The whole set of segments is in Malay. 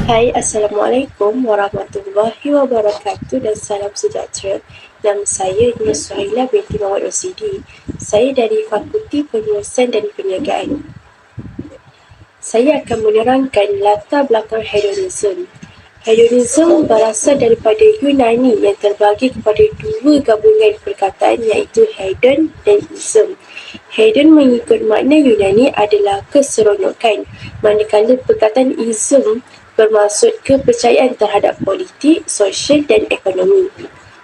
Hai, Assalamualaikum warahmatullahi wabarakatuh dan salam sejahtera. Nama saya Nur Suhaila binti Muhammad Rosidi. Saya dari Fakulti Penulisan dan Perniagaan. Saya akan menerangkan latar belakang hedonisme. Hedonisme berasal daripada Yunani yang terbagi kepada dua gabungan perkataan iaitu hedon dan ism. Hedon mengikut makna Yunani adalah keseronokan, manakala perkataan ism bermaksud kepercayaan terhadap politik, sosial dan ekonomi.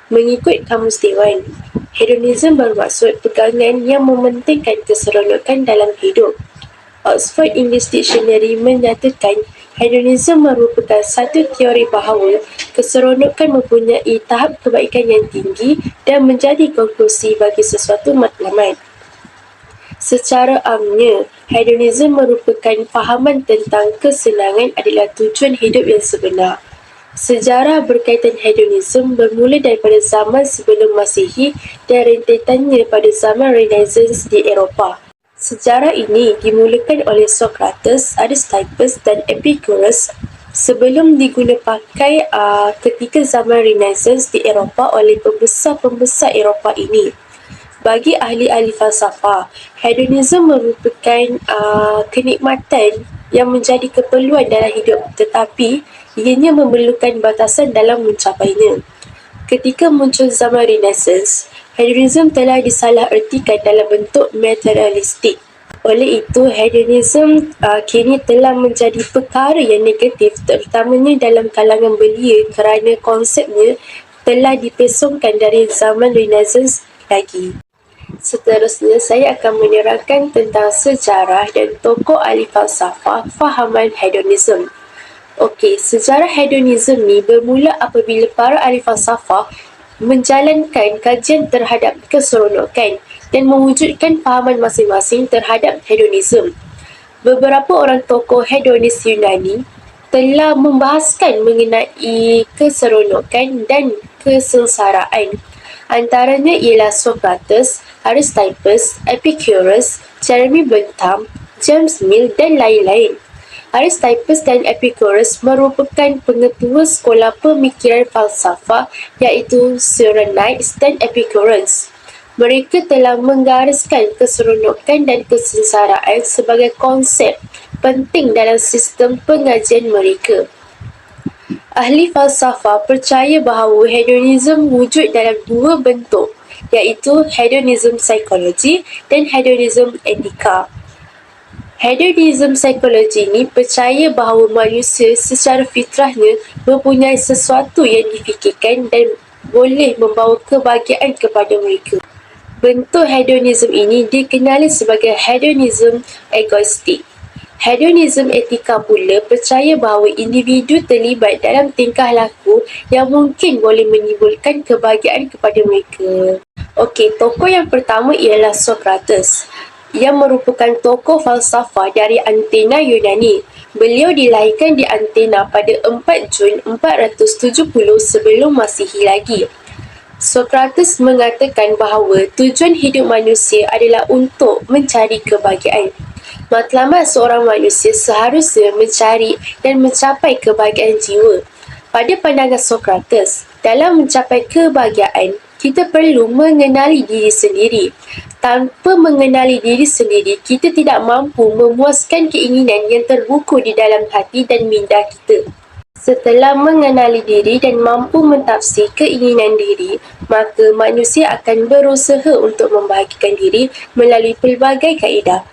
Mengikut Kamus Dewan, hedonisme bermaksud pegangan yang mementingkan keseronokan dalam hidup. Oxford English Dictionary menyatakan hedonisme merupakan satu teori bahawa keseronokan mempunyai tahap kebaikan yang tinggi dan menjadi konklusi bagi sesuatu matlamat. Secara amnya, hedonisme merupakan fahaman tentang kesenangan adalah tujuan hidup yang sebenar. Sejarah berkaitan hedonisme bermula daripada zaman sebelum Masihi dan rentetannya pada zaman Renaissance di Eropah. Sejarah ini dimulakan oleh Socrates, Aristippus dan Epicurus sebelum diguna pakai ketika zaman Renaissance di Eropah oleh pembesar-pembesar Eropah ini. Bagi ahli-ahli falsafah, hedonisme merupakan kenikmatan yang menjadi keperluan dalam hidup, tetapi ianya memerlukan batasan dalam mencapainya. Ketika muncul zaman Renaissance, hedonisme telah disalahertikan dalam bentuk materialistik. Oleh itu, hedonisme kini telah menjadi perkara yang negatif, terutamanya dalam kalangan belia kerana konsepnya telah dipesongkan dari zaman Renaissance lagi. Seterusnya, saya akan menerangkan tentang sejarah dan tokoh ahli falsafah fahaman hedonisme. Okey, sejarah hedonisme ni bermula apabila para ahli falsafah menjalankan kajian terhadap keseronokan dan mewujudkan fahaman masing-masing terhadap hedonisme. Beberapa orang tokoh hedonis Yunani telah membahaskan mengenai keseronokan dan kesengsaraan. Antaranya ialah Socrates, Aristippus, Epicurus, Jeremy Bentham, James Mill dan lain-lain. Aristippus dan Epicurus merupakan pengetua sekolah pemikiran falsafah iaitu Cyrenaics dan Epicurus. Mereka telah menggariskan keseronokan dan kesengsaraan sebagai konsep penting dalam sistem pengajian mereka. Ahli falsafah percaya bahawa hedonisme wujud dalam dua bentuk, iaitu hedonisme psikologi dan hedonisme etika. Hedonisme psikologi ini percaya bahawa manusia secara fitrahnya mempunyai sesuatu yang difikirkan dan boleh membawa kebahagiaan kepada mereka. Bentuk hedonisme ini dikenali sebagai hedonisme egoistik. Hedonisme etika pula percaya bahawa individu terlibat dalam tingkah laku yang mungkin boleh menimbulkan kebahagiaan kepada mereka. Okey, tokoh yang pertama ialah Socrates yang merupakan tokoh falsafah dari Athena, Yunani. Beliau dilahirkan di Athena pada 4 Jun 470 sebelum Masihi lagi. Socrates mengatakan bahawa tujuan hidup manusia adalah untuk mencari kebahagiaan. Matlamat seorang manusia seharusnya mencari dan mencapai kebahagiaan jiwa. Pada pandangan Socrates, dalam mencapai kebahagiaan, kita perlu mengenali diri sendiri. Tanpa mengenali diri sendiri, kita tidak mampu memuaskan keinginan yang terbuku di dalam hati dan minda kita. Setelah mengenali diri dan mampu mentafsir keinginan diri, maka manusia akan berusaha untuk membahagikan diri melalui pelbagai kaedah.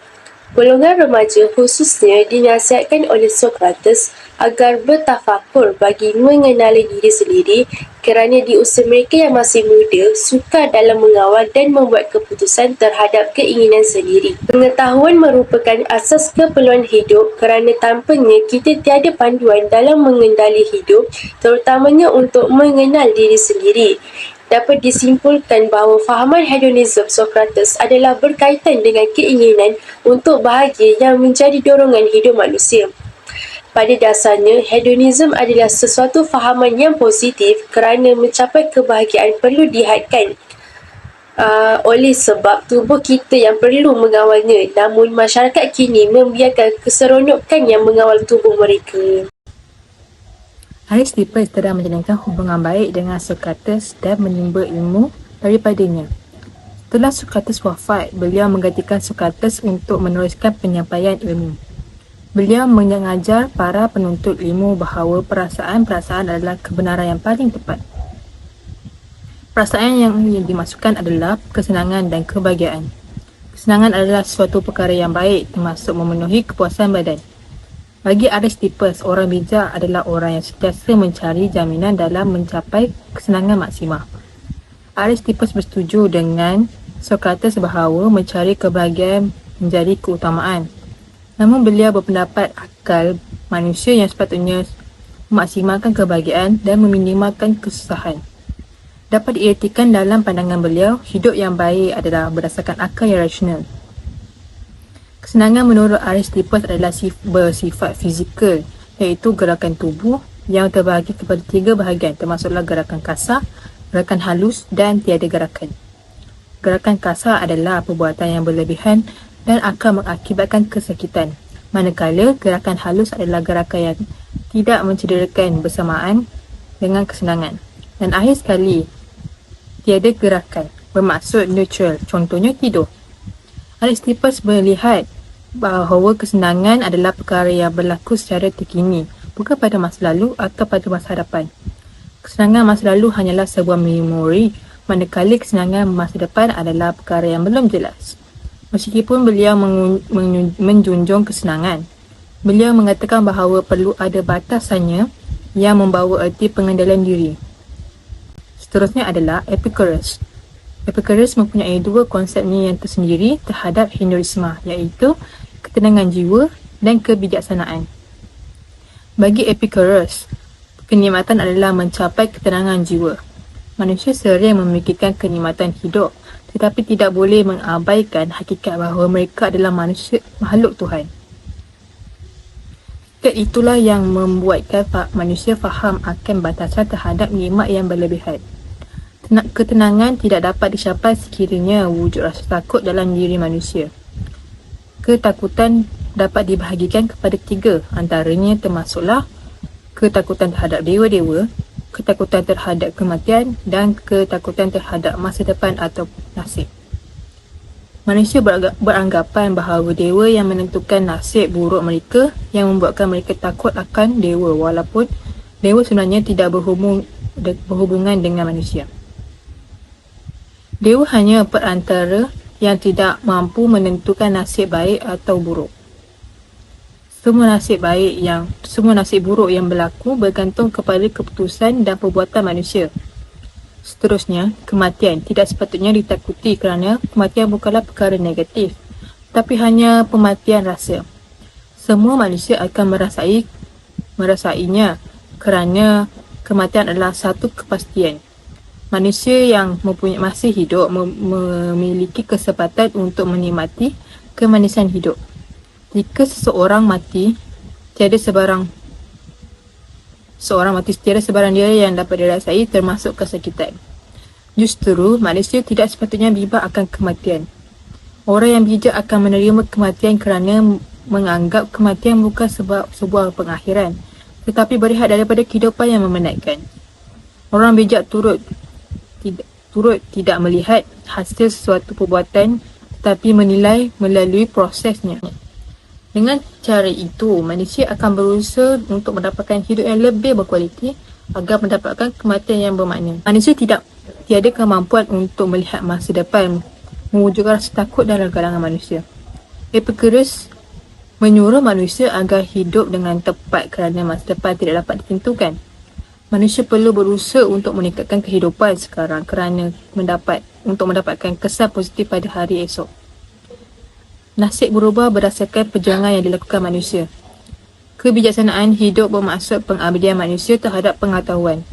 Golongan remaja khususnya dinasihatkan oleh Socrates agar bertafakur bagi mengenali diri sendiri kerana di usia mereka yang masih muda sukar dalam mengawal dan membuat keputusan terhadap keinginan sendiri. Pengetahuan merupakan asas keperluan hidup kerana tanpanya kita tiada panduan dalam mengendali hidup, terutamanya untuk mengenal diri sendiri. Dapat disimpulkan bahawa fahaman hedonisme Socrates adalah berkaitan dengan keinginan untuk bahagia yang menjadi dorongan hidup manusia. Pada dasarnya, hedonisme adalah sesuatu fahaman yang positif kerana mencapai kebahagiaan perlu dihadkan oleh sebab tubuh kita yang perlu mengawalnya. Namun, masyarakat kini membiarkan keseronokan yang mengawal tubuh mereka. Aristippus telah menjalinkan hubungan baik dengan Sokrates dan menimba ilmu daripadanya. Setelah Sokrates wafat, beliau menggantikan Sokrates untuk meneruskan penyampaian ilmu. Beliau mengajar para penuntut ilmu bahawa perasaan-perasaan adalah kebenaran yang paling tepat. Perasaan yang dimasukkan adalah kesenangan dan kebahagiaan. Kesenangan adalah suatu perkara yang baik, termasuk memenuhi kepuasan badan. Bagi Aristippus, orang bijak adalah orang yang sentiasa mencari jaminan dalam mencapai kesenangan maksimah. Aristippus bersetuju dengan Sokrates bahawa mencari kebahagiaan menjadi keutamaan. Namun beliau berpendapat akal manusia yang sepatutnya memaksimalkan kebahagiaan dan meminimalkan kesusahan. Dapat diertikan dalam pandangan beliau, hidup yang baik adalah berdasarkan akal yang rasional. Kesenangan menurut Aristippus adalah bersifat fizikal, iaitu gerakan tubuh yang terbahagi kepada 3 bahagian, termasuklah gerakan kasar, gerakan halus dan tiada gerakan. Gerakan kasar adalah perbuatan yang berlebihan dan akan mengakibatkan kesakitan, manakala gerakan halus adalah gerakan yang tidak mencederakan bersamaan dengan kesenangan. Dan akhir sekali, tiada gerakan, bermaksud neutral, contohnya tidur. Aristippus melihat bahawa kesenangan adalah perkara yang berlaku secara terkini, bukan pada masa lalu atau pada masa hadapan. Kesenangan masa lalu hanyalah sebuah memori, manakala kesenangan masa depan adalah perkara yang belum jelas. Meskipun beliau menjunjung kesenangan, beliau mengatakan bahawa perlu ada batasannya yang membawa erti pengendalian diri. Seterusnya adalah Epicurus. Epicurus mempunyai 2 konsepnya yang tersendiri terhadap Hinduisme, iaitu ketenangan jiwa dan kebijaksanaan. Bagi Epicurus, kenikmatan adalah mencapai ketenangan jiwa. Manusia sering memikirkan kenikmatan hidup, tetapi tidak boleh mengabaikan hakikat bahawa mereka adalah makhluk Tuhan. Hakikat itulah yang membuatkan manusia faham akan batasan terhadap nikmat yang berlebihan. Ketenangan tidak dapat dicapai sekiranya wujud rasa takut dalam diri manusia. Ketakutan dapat dibahagikan kepada 3, antaranya termasuklah ketakutan terhadap dewa-dewa, ketakutan terhadap kematian dan ketakutan terhadap masa depan atau nasib. Manusia beranggapan bahawa dewa yang menentukan nasib buruk mereka yang membuatkan mereka takut akan dewa, walaupun dewa sebenarnya tidak berhubungan dengan manusia. Dewa hanya perantara yang tidak mampu menentukan nasib baik atau buruk. Semua nasib buruk yang berlaku bergantung kepada keputusan dan perbuatan manusia. Seterusnya, kematian tidak sepatutnya ditakuti kerana kematian bukanlah perkara negatif, tapi hanya pematian rasa. Semua manusia akan merasainya kerana kematian adalah satu kepastian. Manusia yang masih hidup memiliki kesempatan untuk menikmati kemanisan hidup. Jika seseorang mati, tiada sebarang dia yang dapat dirasai, termasuk kesakitan. Justru, manusia tidak sepatutnya bimbang akan kematian. Orang yang bijak akan menerima kematian kerana menganggap kematian bukan sebuah pengakhiran, tetapi berehat daripada kehidupan yang memenatkan. Orang bijak turut tidak melihat hasil sesuatu perbuatan, tetapi menilai melalui prosesnya. Dengan cara itu, manusia akan berusaha untuk mendapatkan hidup yang lebih berkualiti agar mendapatkan kematian yang bermakna. Manusia tiada kemampuan untuk melihat masa depan, mewujudkan rasa takut dalam kalangan manusia. Epicurus menyuruh manusia agar hidup dengan tepat kerana masa depan tidak dapat ditentukan. Manusia perlu berusaha untuk meningkatkan kehidupan sekarang kerana mendapatkan kesan positif pada hari esok. Nasib berubah berdasarkan perjuangan yang dilakukan manusia. Kebijaksanaan hidup bermaksud pengabdian manusia terhadap pengetahuan.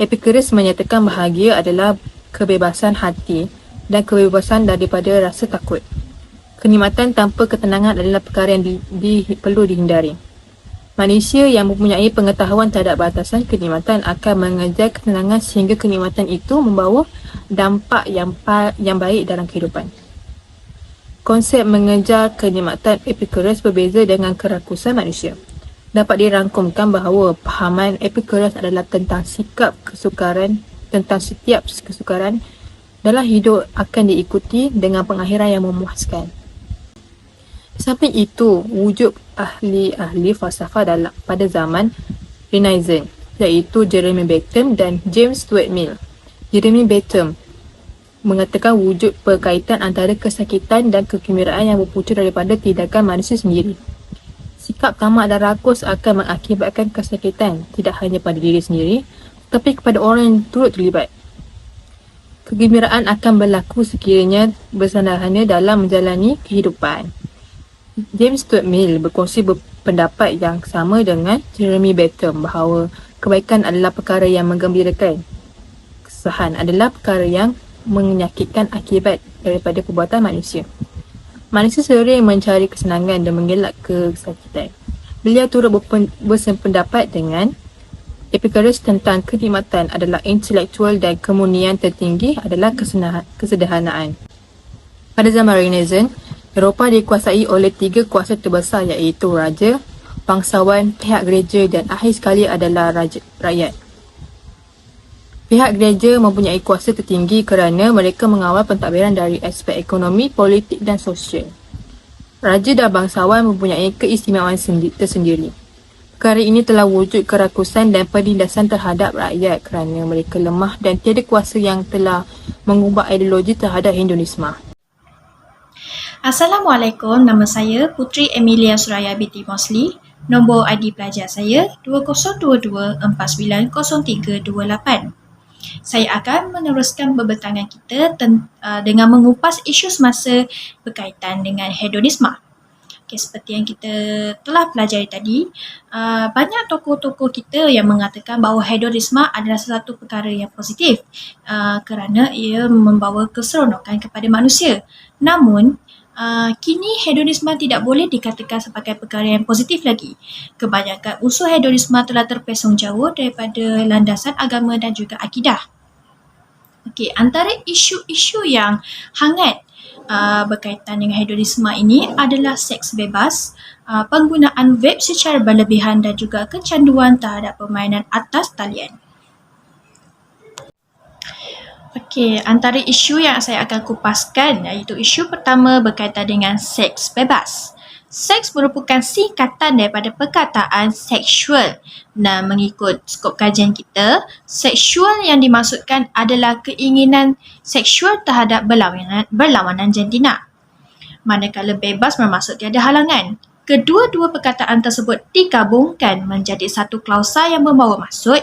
Epicurus menyatakan bahagia adalah kebebasan hati dan kebebasan daripada rasa takut. Kenikmatan tanpa ketenangan adalah perkara yang perlu dihindari. Manusia yang mempunyai pengetahuan terhadap batasan kenikmatan akan mengejar ketenangan sehingga kenikmatan itu membawa dampak yang baik dalam kehidupan. Konsep mengejar kenikmatan Epicurus berbeza dengan kerakusan manusia. dapat dirangkumkan bahawa pahaman Epicurus adalah tentang sikap kesukaran, tentang setiap kesukaran dalam hidup akan diikuti dengan pengakhiran yang memuaskan. Samping itu, wujud ahli-ahli falsafah pada zaman Renaissance, iaitu Jeremy Bentham dan James Stuart Mill. Jeremy Bentham mengatakan wujud perkaitan antara kesakitan dan kegembiraan yang berpunca daripada tindakan manusia sendiri. Sikap tamak dan rakus akan mengakibatkan kesakitan tidak hanya pada diri sendiri, tetapi kepada orang yang turut terlibat. Kegembiraan akan berlaku sekiranya bersederhana dalam menjalani kehidupan. James Stuart Mill berkongsi pendapat yang sama dengan Jeremy Bentham bahawa kebaikan adalah perkara yang menggembirakan. Kesusahan adalah perkara yang menyakitkan akibat daripada perbuatan manusia. Manusia sering mencari kesenangan dan mengelak kesakitan. Beliau turut bersependapat dengan Epicurus tentang kenikmatan adalah intelektual dan kemunian tertinggi adalah kesederhanaan. Pada zaman Renaissance, Eropah dikuasai oleh 3 kuasa terbesar iaitu raja, bangsawan, pihak gereja dan akhir sekali adalah rakyat. Pihak gereja mempunyai kuasa tertinggi kerana mereka mengawal pentadbiran dari aspek ekonomi, politik dan sosial. Raja dan bangsawan mempunyai keistimewaan tersendiri. Perkara ini telah wujud kerakusan dan penindasan terhadap rakyat kerana mereka lemah dan tiada kuasa yang telah mengubah ideologi terhadap Hinduisme. Assalamualaikum, nama saya Putri Emilia Suraya binti Mosli. Nombor ID pelajar saya 2022490328. Saya akan meneruskan pembentangan kita dengan mengupas isu semasa berkaitan dengan hedonisme. Okay, seperti yang kita telah pelajari tadi, banyak tokoh-tokoh kita yang mengatakan bahawa hedonisme adalah satu perkara yang positif kerana ia membawa keseronokan kepada manusia. Namun, kini hedonisme tidak boleh dikatakan sebagai perkara yang positif lagi. Kebanyakan unsur hedonisme telah terpesong jauh daripada landasan agama dan juga akidah. Okey, antara isu-isu yang hangat berkaitan dengan hedonisme ini adalah seks bebas, penggunaan vape secara berlebihan dan juga kecanduan terhadap permainan atas talian. Okey, antara isu yang saya akan kupaskan iaitu isu pertama berkaitan dengan seks bebas. Seks merupakan singkatan daripada perkataan seksual. Nah, mengikut skop kajian kita, seksual yang dimaksudkan adalah keinginan seksual terhadap berlawanan jantina. Manakala bebas bermaksud tiada halangan. Kedua-dua perkataan tersebut digabungkan menjadi satu klausa yang membawa maksud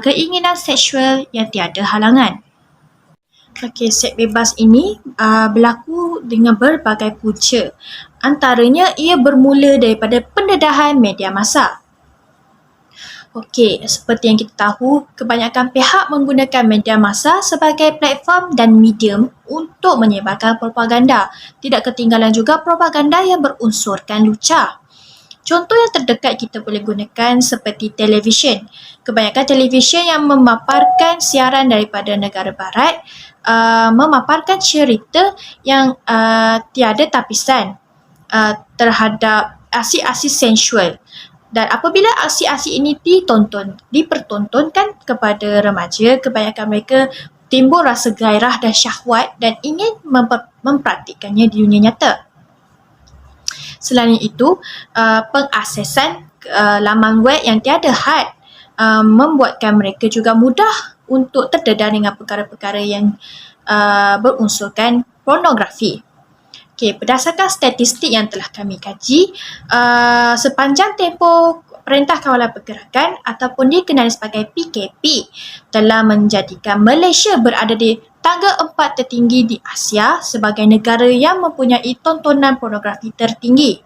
keinginan seksual yang tiada halangan. Okey, seks bebas ini berlaku dengan berbagai punca. Antaranya ia bermula daripada pendedahan media massa. Okey, seperti yang kita tahu, kebanyakan pihak menggunakan media massa sebagai platform dan medium untuk menyebarkan propaganda. Tidak ketinggalan juga propaganda yang berunsurkan lucah. Contoh yang terdekat kita boleh gunakan seperti televisyen. Kebanyakan televisyen yang memaparkan siaran daripada negara barat memaparkan cerita yang tiada tapisan terhadap aksi-aksi sensual. Dan apabila aksi-aksi ini dipertontonkan kepada remaja, kebanyakan mereka timbul rasa gairah dan syahwat dan ingin mempraktikkannya di dunia nyata. Selain itu, pengaksesan laman web yang tiada had membuatkan mereka juga mudah untuk terdedah dengan perkara-perkara yang berunsurkan pornografi. Okey, berdasarkan statistik yang telah kami kaji, sepanjang tempoh Perintah Kawalan Pergerakan ataupun dikenali sebagai PKP telah menjadikan Malaysia berada di tangga 4 tertinggi di Asia sebagai negara yang mempunyai tontonan pornografi tertinggi.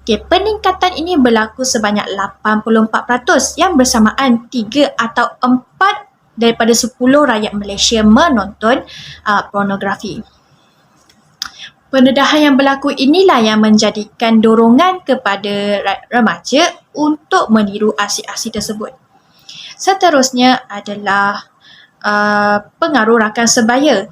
Okay, peningkatan ini berlaku sebanyak 84% yang bersamaan 3 atau 4 daripada 10 rakyat Malaysia menonton pornografi. Pendedahan yang berlaku inilah yang menjadikan dorongan kepada remaja untuk meniru aksi-aksi tersebut. Seterusnya adalah pengaruh rakan sebaya.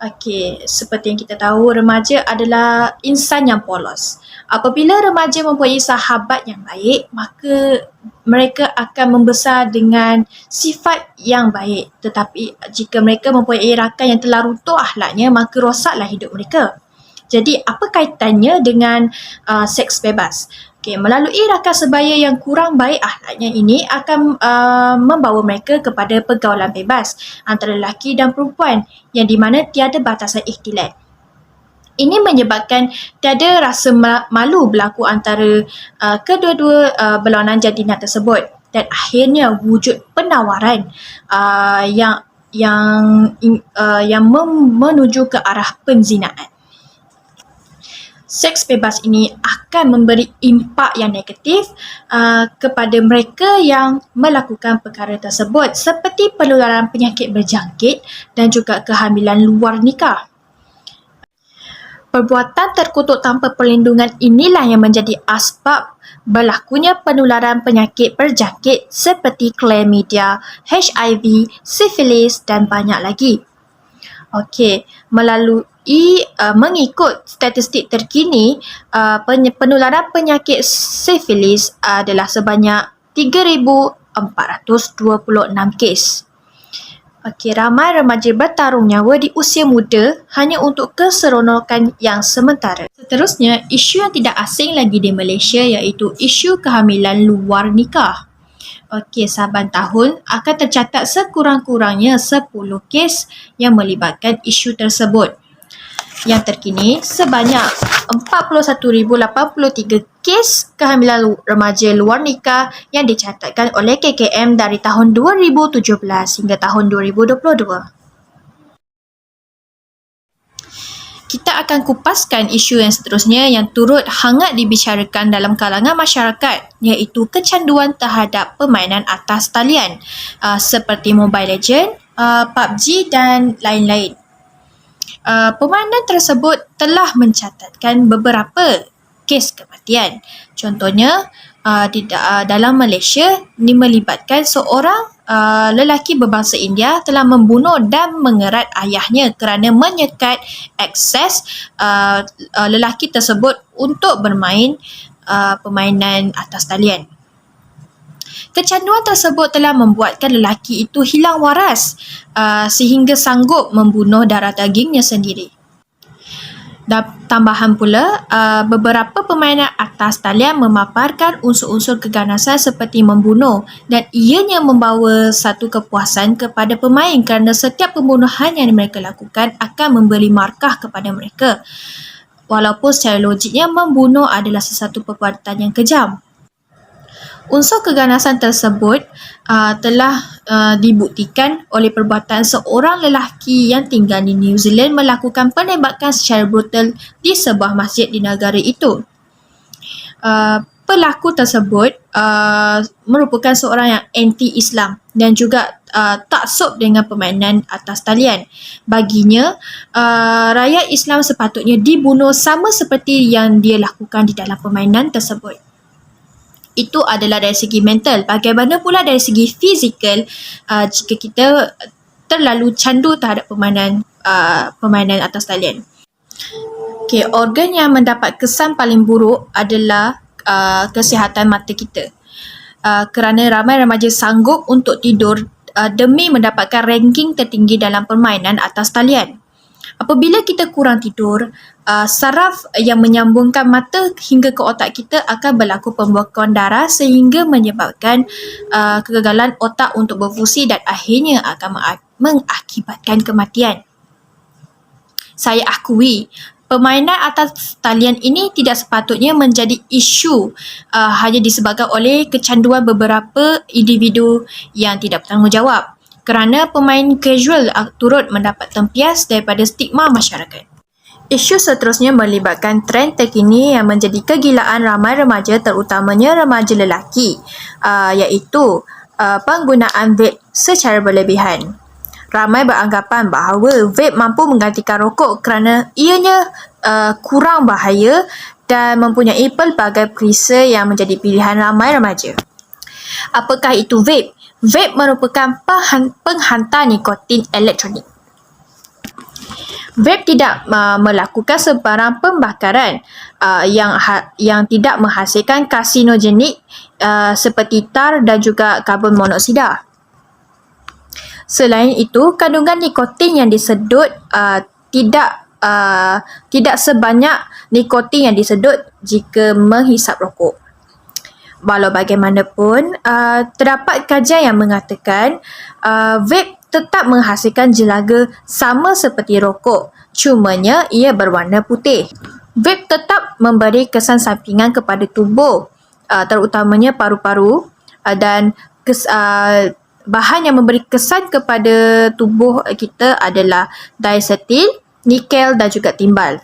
Okey, seperti yang kita tahu, remaja adalah insan yang polos. Apabila remaja mempunyai sahabat yang baik, maka mereka akan membesar dengan sifat yang baik. Tetapi jika mereka mempunyai rakan yang telah runtuh akhlaknya, maka rosaklah hidup mereka. Jadi apa kaitannya dengan seks bebas? Okay, melalui rakan sebaya yang kurang baik akhlaknya ini akan membawa mereka kepada pergaulan bebas antara lelaki dan perempuan yang di mana tiada batasan ikhtilat. Ini menyebabkan tiada rasa malu berlaku antara kedua-dua berlawanan jantina tersebut dan akhirnya wujud penawaran yang menuju ke arah penzinaan. Seks bebas ini akan memberi impak yang negatif kepada mereka yang melakukan perkara tersebut seperti penularan penyakit berjangkit dan juga kehamilan luar nikah. Perbuatan terkutuk tanpa perlindungan inilah yang menjadi asbab berlakunya penularan penyakit berjangkit seperti chlamydia, HIV, sifilis dan banyak lagi. Okey, mengikut statistik terkini, penularan penyakit sifilis adalah sebanyak 3,426 kes. Okey, ramai remaja bertarung nyawa di usia muda hanya untuk keseronokan yang sementara. Seterusnya, isu yang tidak asing lagi di Malaysia iaitu isu kehamilan luar nikah. Okey, saban tahun akan tercatat sekurang-kurangnya 10 kes yang melibatkan isu tersebut. Yang terkini, sebanyak 41,083 kes kehamilan remaja luar nikah yang dicatatkan oleh KKM dari tahun 2017 hingga tahun 2022. Kita akan kupaskan isu yang seterusnya yang turut hangat dibicarakan dalam kalangan masyarakat iaitu kecanduan terhadap permainan atas talian seperti Mobile Legends, PUBG dan lain-lain. Permainan tersebut telah mencatatkan beberapa kes kematian. Contohnya, dalam Malaysia ini melibatkan seorang lelaki berbangsa India telah membunuh dan mengerat ayahnya kerana menyekat akses lelaki tersebut untuk bermain permainan atas talian. Kecanduan tersebut telah membuatkan lelaki itu hilang waras sehingga sanggup membunuh darah dagingnya sendiri. Dan tambahan pula, beberapa permainan atas talian memaparkan unsur-unsur keganasan seperti membunuh dan ianya membawa satu kepuasan kepada pemain kerana setiap pembunuhan yang mereka lakukan akan memberi markah kepada mereka. Walaupun secara logiknya membunuh adalah sesuatu perbuatan yang kejam. Unsur keganasan tersebut telah dibuktikan oleh perbuatan seorang lelaki yang tinggal di New Zealand melakukan penembakan secara brutal di sebuah masjid di negara itu. Pelaku tersebut merupakan seorang yang anti-Islam dan juga taksub dengan permainan atas talian. Baginya, rakyat Islam sepatutnya dibunuh sama seperti yang dia lakukan di dalam permainan tersebut. Itu adalah dari segi mental. Bagaimana pula dari segi fizikal jika kita terlalu candu terhadap permainan atas talian. Okay, organ yang mendapat kesan paling buruk adalah kesihatan mata kita. Kerana ramai remaja sanggup untuk tidur demi mendapatkan ranking tertinggi dalam permainan atas talian. Apabila kita kurang tidur, saraf yang menyambungkan mata hingga ke otak kita akan berlaku pembekuan darah sehingga menyebabkan kegagalan otak untuk berfungsi dan akhirnya akan mengakibatkan kematian. Saya akui, permainan atas talian ini tidak sepatutnya menjadi isu hanya disebabkan oleh kecanduan beberapa individu yang tidak bertanggungjawab. Kerana pemain casual turut mendapat tempias daripada stigma masyarakat. Isu seterusnya melibatkan trend terkini yang menjadi kegilaan ramai remaja terutamanya remaja lelaki iaitu penggunaan vape secara berlebihan. Ramai beranggapan bahawa vape mampu menggantikan rokok kerana ianya kurang bahaya dan mempunyai pelbagai perisa yang menjadi pilihan ramai remaja. Apakah itu vape? Vape merupakan penghantar nikotin elektronik. Vape tidak melakukan sebarang pembakaran yang tidak menghasilkan karsinogenik seperti tar dan juga karbon monoksida. Selain itu, kandungan nikotin yang disedut tidak sebanyak nikotin yang disedut jika menghisap rokok. Walau bagaimanapun, terdapat kajian yang mengatakan vape tetap menghasilkan jelaga sama seperti rokok, cumanya ia berwarna putih. Vape tetap memberi kesan sampingan kepada tubuh, terutamanya paru-paru, dan bahan yang memberi kesan kepada tubuh kita adalah diacetyl, nikel dan juga timbal.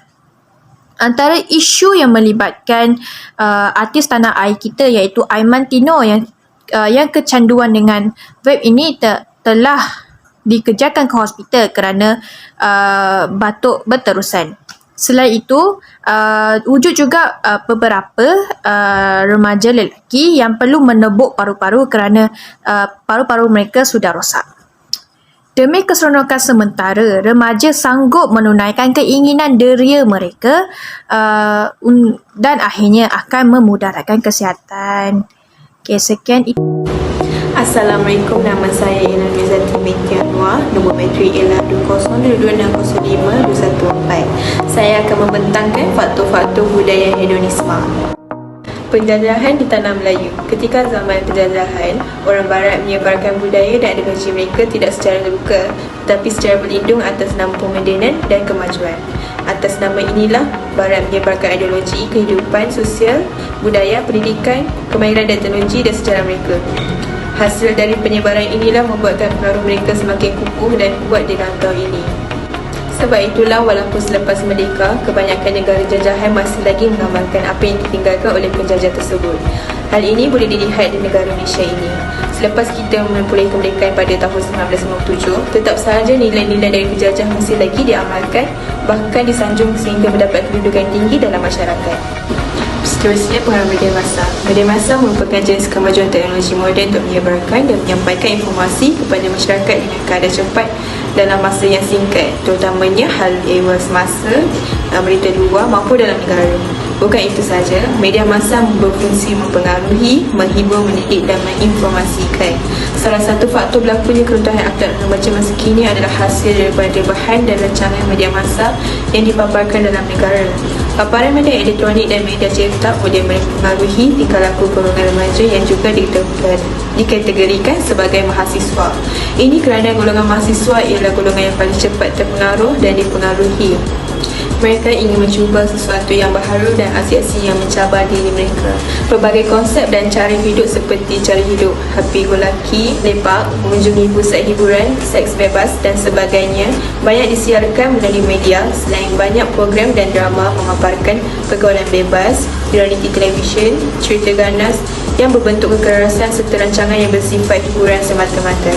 Antara isu yang melibatkan artis tanah air kita iaitu Aiman Tino yang kecanduan dengan vape ini telah dikejarkan ke hospital kerana batuk berterusan. Selain itu, wujud juga beberapa remaja lelaki yang perlu menebuk paru-paru kerana paru-paru mereka sudah rosak. Demi keseronokan sementara, remaja sanggup menunaikan keinginan deria mereka dan akhirnya akan memudaratkan kesihatan. Okay, sekian itu. Assalamualaikum, nama saya Ina Rizati binti Anwar. Nombor bateri ialah 2022605214. Saya akan membentangkan faktor-faktor budaya hedonisme. Penjajahan di tanah Melayu. Ketika zaman penjajahan, orang barat menyebarkan budaya dan ideologi mereka tidak secara terbuka, tetapi secara berlindung atas nama pemodenan dan kemajuan. Atas nama inilah, barat menyebarkan ideologi, kehidupan sosial, budaya, pendidikan, kemahiran dan teknologi dan sejarah mereka. Hasil dari penyebaran inilah membuatkan pengaruh mereka semakin kukuh dan kuat di rantau ini. Sebab itulah walaupun selepas merdeka, kebanyakan negara jajahan masih lagi mengamalkan apa yang ditinggalkan oleh penjajah tersebut. Hal ini boleh dilihat di negara Malaysia ini. Selepas kita memperoleh kemerdekaan pada tahun 1957, tetap sahaja nilai-nilai dari penjajah masih lagi diamalkan, bahkan disanjung sehingga mendapat kedudukan tinggi dalam masyarakat. Seterusnya, pengaruh media massa. Media massa merupakan jenis kemajuan teknologi moden untuk menyebarkan dan menyampaikan informasi kepada masyarakat dengan kadar cepat dalam masa yang singkat, terutamanya hal ehwal semasa, berita luar maupun dalam negara. Bukan itu saja, media massa berfungsi mempengaruhi, menghibur, mendidik dan menginformasikan. Salah satu faktor berlakunya keruntuhan akta remaja masa kini adalah hasil daripada bahan dan rancangan media massa yang dipaparkan dalam negara. Paparan media elektronik dan media cetak boleh mempengaruhi tingkah laku golongan remaja yang juga dikategorikan sebagai mahasiswa. Ini kerana golongan mahasiswa ialah golongan yang paling cepat terpengaruh dan dipengaruhi. Mereka ingin mencuba sesuatu yang baharu dan aksi-aksi yang mencabar diri mereka. Pelbagai konsep dan cara hidup seperti cara hidup happy go lucky, lepak, mengunjungi pusat hiburan, seks bebas dan sebagainya banyak disiarkan melalui media. Selain banyak program dan drama memaparkan pergaulan bebas, reality television, cerita ganas yang berbentuk kekerasan serta rancangan yang bersifat hiburan semata-mata.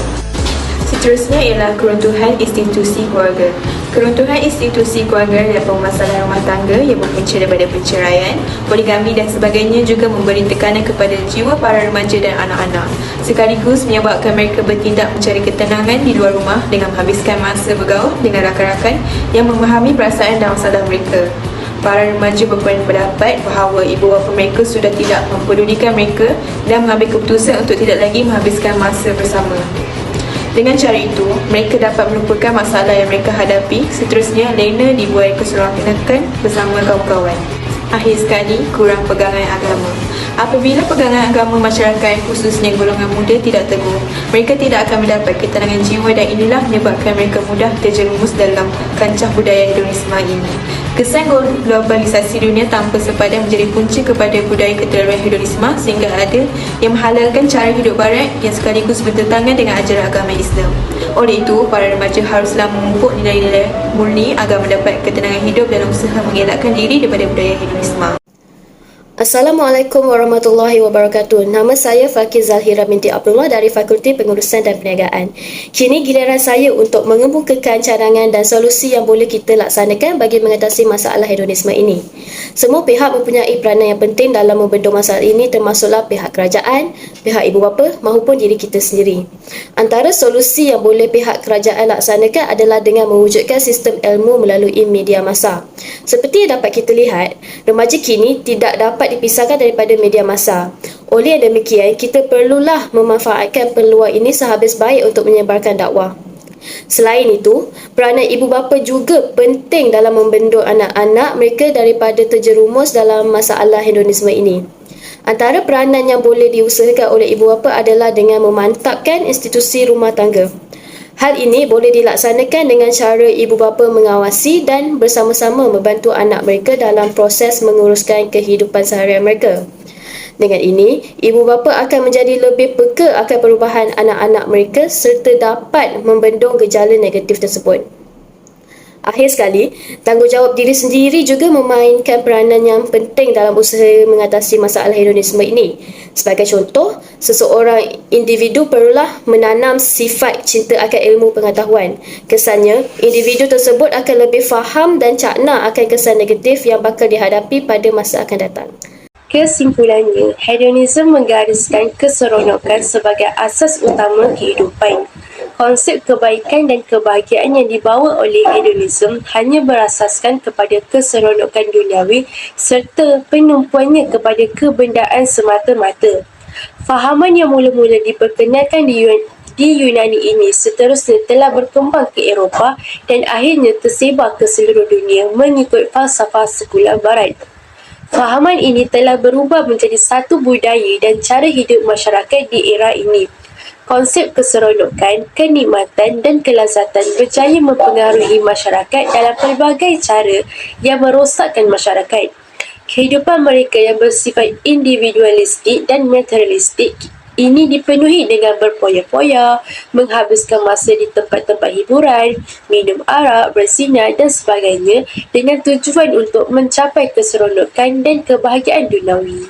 Seterusnya ialah keruntuhan institusi keluarga. Keruntuhan institusi keluarga adalah permasalahan rumah tangga yang berpunca daripada perceraian, poligami dan sebagainya juga memberi tekanan kepada jiwa para remaja dan anak-anak, sekaligus menyebabkan mereka bertindak mencari ketenangan di luar rumah dengan menghabiskan masa bergaul dengan rakan-rakan yang memahami perasaan dan masalah mereka. Para remaja berpendapat bahawa ibu bapa mereka sudah tidak mempedulikan mereka dan mengambil keputusan untuk tidak lagi menghabiskan masa bersama. Dengan cara itu, mereka dapat melupakan masalah yang mereka hadapi. Seterusnya, lena dibuat keseronokan bersama kawan-kawan. Akhir sekali, kurang pegangan agama. Apabila pegangan agama masyarakat, khususnya golongan muda, tidak teguh, mereka tidak akan mendapat ketenangan jiwa dan inilah menyebabkan mereka mudah terjerumus dalam kancah budaya hedonisme ini. Kesan globalisasi dunia tanpa sepadan menjadi punca kepada budaya keterlaluan hedonisme sehingga ada yang menghalalkan cara hidup barat yang sekaligus bertentangan dengan ajaran agama Islam. Oleh itu, para remaja haruslah memupuk nilai-nilai murni agar mendapat ketenangan hidup dalam usaha mengelakkan diri daripada budaya hedonisme. Assalamualaikum warahmatullahi wabarakatuh. Nama saya Fakir Zahira binti Abdullah dari Fakulti Pengurusan dan Perniagaan. Kini giliran saya untuk mengemukakan cadangan dan solusi yang boleh kita laksanakan bagi mengatasi masalah hedonisme ini. Semua pihak mempunyai peranan yang penting dalam membendung masalah ini, termasuklah pihak kerajaan, pihak ibu bapa maupun diri kita sendiri. Antara solusi yang boleh pihak kerajaan laksanakan adalah dengan mewujudkan sistem ilmu melalui media massa. Seperti yang dapat kita lihat, remaja kini tidak dapat dipisahkan daripada media massa. Oleh yang demikian, kita perlulah memanfaatkan peluang ini sehabis baik untuk menyebarkan dakwah. Selain itu, peranan ibu bapa juga penting dalam membendung anak-anak mereka daripada terjerumus dalam masalah hedonisme ini. Antara peranan yang boleh diusahakan oleh ibu bapa adalah dengan memantapkan institusi rumah tangga. Hal ini boleh dilaksanakan dengan cara ibu bapa mengawasi dan bersama-sama membantu anak mereka dalam proses menguruskan kehidupan seharian mereka. Dengan ini, ibu bapa akan menjadi lebih peka akan perubahan anak-anak mereka serta dapat membendung gejala negatif tersebut. Akhir sekali, tanggungjawab diri sendiri juga memainkan peranan yang penting dalam usaha mengatasi masalah hedonisme ini. Sebagai contoh, seseorang individu perlulah menanam sifat cinta akan ilmu pengetahuan. Kesannya, individu tersebut akan lebih faham dan cakna akan kesan negatif yang bakal dihadapi pada masa akan datang. Kesimpulannya, hedonisme menggariskan keseronokan sebagai asas utama kehidupan. Konsep kebaikan dan kebahagiaan yang dibawa oleh hedonisme hanya berasaskan kepada keseronokan duniawi serta penumpuannya kepada kebendaan semata-mata. Fahaman yang mula-mula diperkenalkan di Yunani ini seterusnya telah berkembang ke Eropah dan akhirnya tersebar ke seluruh dunia mengikut falsafah sekular barat. Fahaman ini telah berubah menjadi satu budaya dan cara hidup masyarakat di era ini. Konsep keseronokan, kenikmatan dan kelazatan berjaya mempengaruhi masyarakat dalam pelbagai cara yang merosakkan masyarakat. Kehidupan mereka yang bersifat individualistik dan materialistik ini dipenuhi dengan berpoya-poya, menghabiskan masa di tempat-tempat hiburan, minum arak, bersinar dan sebagainya dengan tujuan untuk mencapai keseronokan dan kebahagiaan duniawi.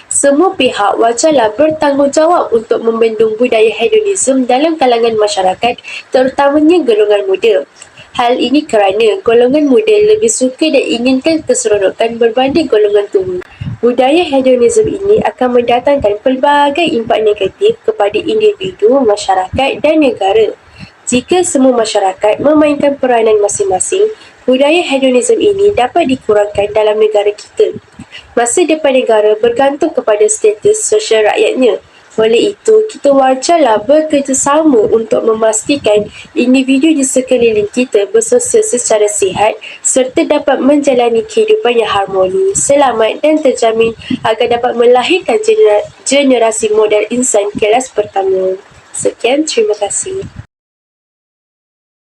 Semua pihak wajarlah bertanggungjawab untuk membendung budaya hedonisme dalam kalangan masyarakat, terutamanya golongan muda. Hal ini kerana golongan muda lebih suka dan inginkan keseronokan berbanding golongan tua. Budaya hedonisme ini akan mendatangkan pelbagai impak negatif kepada individu, masyarakat dan negara. Jika semua masyarakat memainkan peranan masing-masing, budaya hedonisme ini dapat dikurangkan dalam negara kita. Masa depan negara bergantung kepada status sosial rakyatnya. Oleh itu, kita wajarlah bekerjasama untuk memastikan individu di sekeliling kita bersosial secara sihat serta dapat menjalani kehidupan yang harmoni, selamat dan terjamin agar dapat melahirkan generasi modal insan kelas pertama. Sekian, terima kasih.